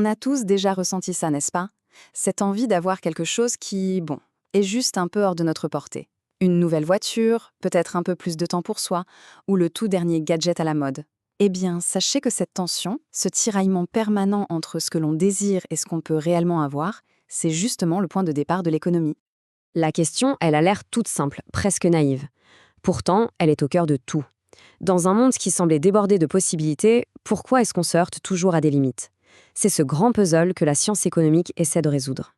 On a tous déjà ressenti ça, n'est-ce pas? Cette envie d'avoir quelque chose qui, bon, est juste un peu hors de notre portée. Une nouvelle voiture, peut-être un peu plus de temps pour soi, ou le tout dernier gadget à la mode. Eh bien, sachez que cette tension, ce tiraillement permanent entre ce que l'on désire et ce qu'on peut réellement avoir, c'est justement le point de départ de l'économie. La question, elle a l'air toute simple, presque naïve. Pourtant, elle est au cœur de tout. Dans un monde qui semblait débordé de possibilités, pourquoi est-ce qu'on se heurte toujours à des limites? C'est ce grand puzzle que la science économique essaie de résoudre.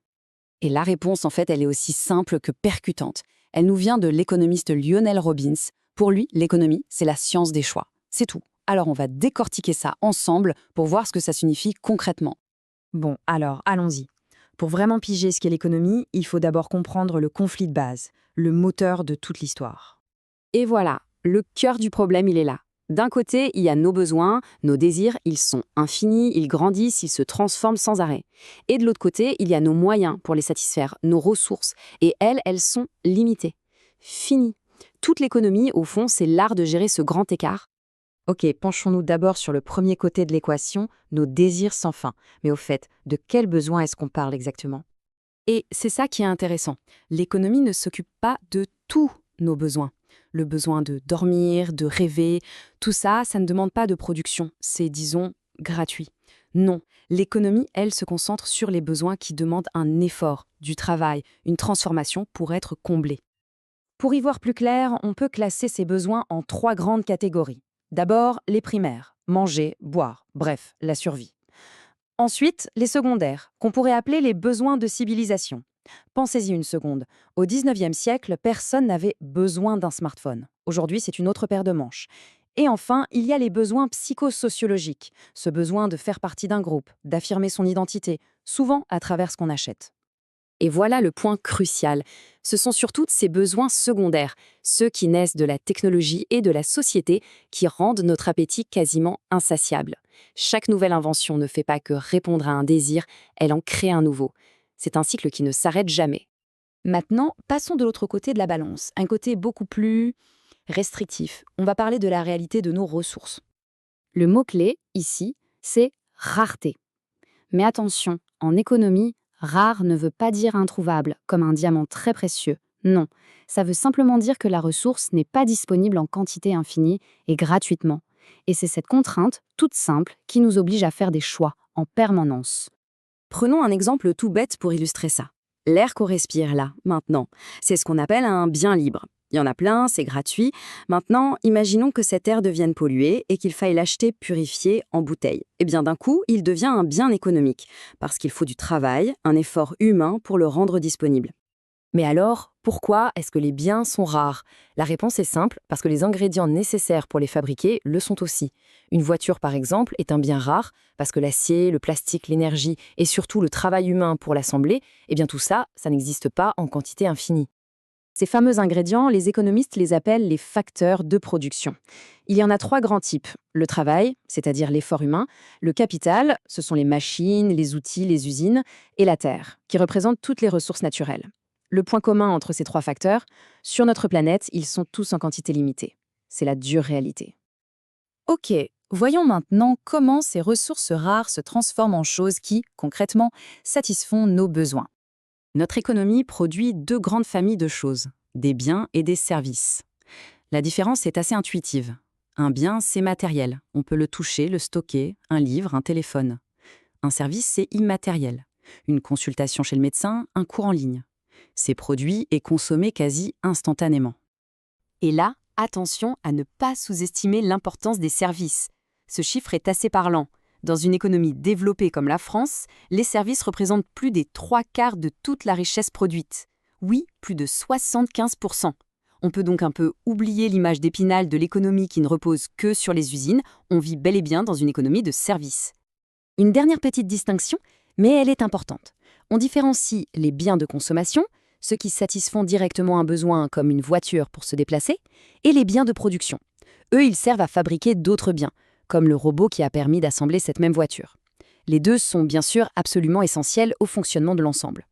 Et la réponse, en fait, elle est aussi simple que percutante. Elle nous vient de l'économiste Lionel Robbins. Pour lui, l'économie, c'est la science des choix. C'est tout. Alors on va décortiquer ça ensemble pour voir ce que ça signifie concrètement. Bon, alors, allons-y. Pour vraiment piger ce qu'est l'économie, il faut d'abord comprendre le conflit de base, le moteur de toute l'histoire. Et voilà, le cœur du problème, il est là. D'un côté, il y a nos besoins, nos désirs, ils sont infinis, ils grandissent, ils se transforment sans arrêt. Et de l'autre côté, il y a nos moyens pour les satisfaire, nos ressources. Et elles sont limitées. Fini. Toute l'économie, au fond, c'est l'art de gérer ce grand écart. Ok, penchons-nous d'abord sur le premier côté de l'équation, nos désirs sans fin. Mais au fait, de quels besoins est-ce qu'on parle exactement? Et c'est ça qui est intéressant. L'économie ne s'occupe pas de tous nos besoins. Le besoin de dormir, de rêver, tout ça, ça ne demande pas de production. C'est, disons, gratuit. Non, l'économie, elle, se concentre sur les besoins qui demandent un effort, du travail, une transformation pour être comblés. Pour y voir plus clair, on peut classer ces besoins en trois grandes catégories. D'abord, les primaires, manger, boire, bref, la survie. Ensuite, les secondaires, qu'on pourrait appeler les besoins de civilisation. Pensez-y une seconde. Au 19e siècle, personne n'avait besoin d'un smartphone. Aujourd'hui, c'est une autre paire de manches. Et enfin, il y a les besoins psychosociologiques, ce besoin de faire partie d'un groupe, d'affirmer son identité, souvent à travers ce qu'on achète. Et voilà le point crucial. Ce sont surtout ces besoins secondaires, ceux qui naissent de la technologie et de la société, qui rendent notre appétit quasiment insatiable. Chaque nouvelle invention ne fait pas que répondre à un désir, elle en crée un nouveau. C'est un cycle qui ne s'arrête jamais. Maintenant, passons de l'autre côté de la balance, un côté beaucoup plus restrictif. On va parler de la réalité de nos ressources. Le mot-clé, ici, c'est rareté. Mais attention, en économie, rare ne veut pas dire introuvable, comme un diamant très précieux. Non, ça veut simplement dire que la ressource n'est pas disponible en quantité infinie et gratuitement. Et c'est cette contrainte, toute simple, qui nous oblige à faire des choix en permanence. Prenons un exemple tout bête pour illustrer ça. L'air qu'on respire là, maintenant, c'est ce qu'on appelle un bien libre. Il y en a plein, c'est gratuit. Maintenant, imaginons que cet air devienne pollué et qu'il faille l'acheter purifié en bouteille. Eh bien, d'un coup, il devient un bien économique, parce qu'il faut du travail, un effort humain pour le rendre disponible. Mais alors, pourquoi est-ce que les biens sont rares? La réponse est simple, parce que les ingrédients nécessaires pour les fabriquer le sont aussi. Une voiture, par exemple, est un bien rare, parce que l'acier, le plastique, l'énergie et surtout le travail humain pour l'assembler, eh bien tout ça, ça n'existe pas en quantité infinie. Ces fameux ingrédients, les économistes les appellent les facteurs de production. Il y en a trois grands types. Le travail, c'est-à-dire l'effort humain, le capital, ce sont les machines, les outils, les usines, et la terre, qui représente toutes les ressources naturelles. Le point commun entre ces trois facteurs, sur notre planète, ils sont tous en quantité limitée. C'est la dure réalité. Ok, voyons maintenant comment ces ressources rares se transforment en choses qui, concrètement, satisfont nos besoins. Notre économie produit deux grandes familles de choses, des biens et des services. La différence est assez intuitive. Un bien, c'est matériel. On peut le toucher, le stocker, un livre, un téléphone. Un service, c'est immatériel. Une consultation chez le médecin, un cours en ligne. C'est produit et consommé quasi instantanément. Et là, attention à ne pas sous-estimer l'importance des services. Ce chiffre est assez parlant. Dans une économie développée comme la France, les services représentent plus des 3/4 de toute la richesse produite. Oui, plus de 75%. On peut donc un peu oublier l'image d'Épinal de l'économie qui ne repose que sur les usines. On vit bel et bien dans une économie de services. Une dernière petite distinction, mais elle est importante. On différencie les biens de consommation, ceux qui satisfont directement un besoin comme une voiture pour se déplacer, et les biens de production. Eux, ils servent à fabriquer d'autres biens, comme le robot qui a permis d'assembler cette même voiture. Les deux sont bien sûr absolument essentiels au fonctionnement de l'ensemble.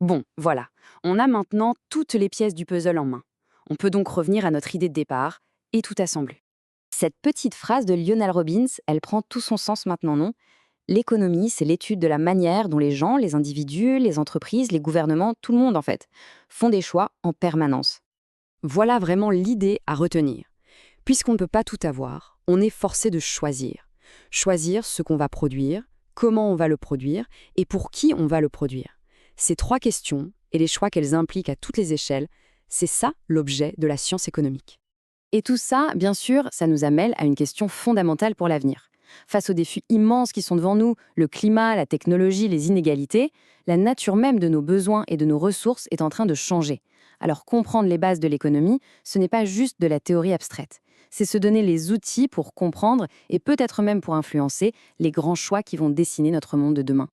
Bon, voilà, on a maintenant toutes les pièces du puzzle en main. On peut donc revenir à notre idée de départ et tout assembler. Cette petite phrase de Lionel Robbins, elle prend tout son sens maintenant, non? L'économie, c'est l'étude de la manière dont les gens, les individus, les entreprises, les gouvernements, tout le monde en fait, font des choix en permanence. Voilà vraiment l'idée à retenir. Puisqu'on ne peut pas tout avoir, on est forcé de choisir. Choisir ce qu'on va produire, comment on va le produire et pour qui on va le produire. Ces trois questions et les choix qu'elles impliquent à toutes les échelles, c'est ça l'objet de la science économique. Et tout ça, bien sûr, ça nous amène à une question fondamentale pour l'avenir. Face aux défis immenses qui sont devant nous, le climat, la technologie, les inégalités, la nature même de nos besoins et de nos ressources est en train de changer. Alors comprendre les bases de l'économie, ce n'est pas juste de la théorie abstraite. C'est se donner les outils pour comprendre et peut-être même pour influencer les grands choix qui vont dessiner notre monde de demain.